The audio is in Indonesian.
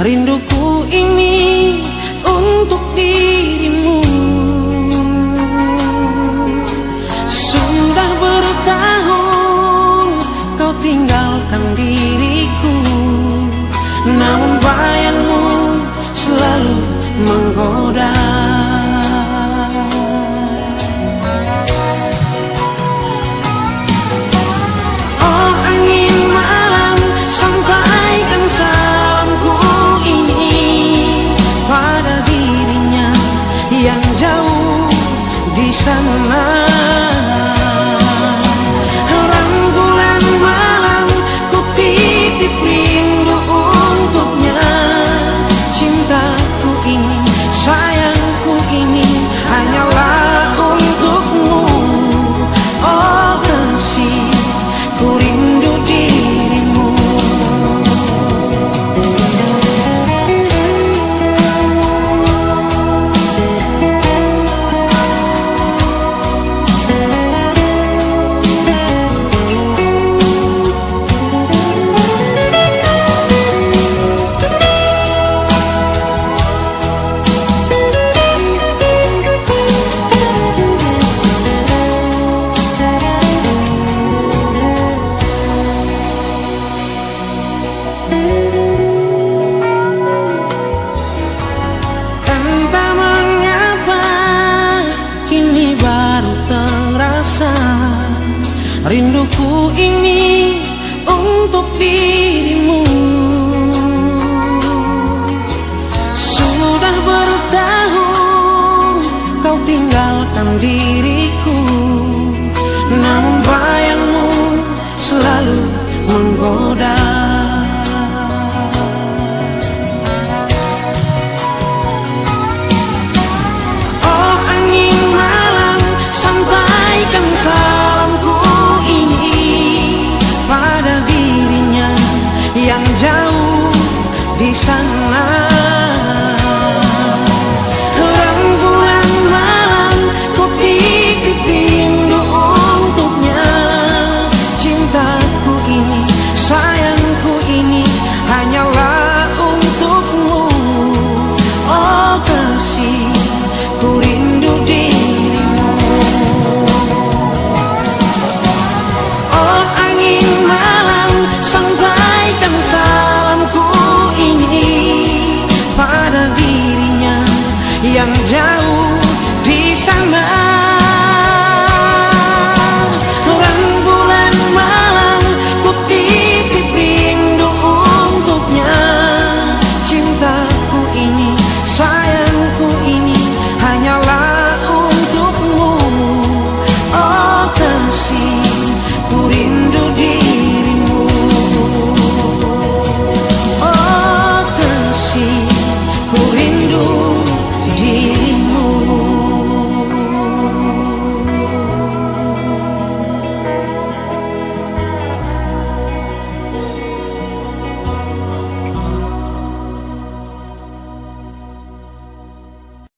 rinduku ini untuk dirimu. Sudah bertahun kau tinggalkan diriku, namun bayangmu selalu menggoda. Oh angin malam, sampaikan salamku ini pada dirinya yang jauh di sana. Rembulan malam ku titip rindu untuknya. Cintaku ini, sayangku ini hanyalah untukmu. Oh kasih, ku rindu dirimu. Entah mengapa kini baru terasa rinduku ini untuk dirimu. Sudah bertahun kau tinggalkan diri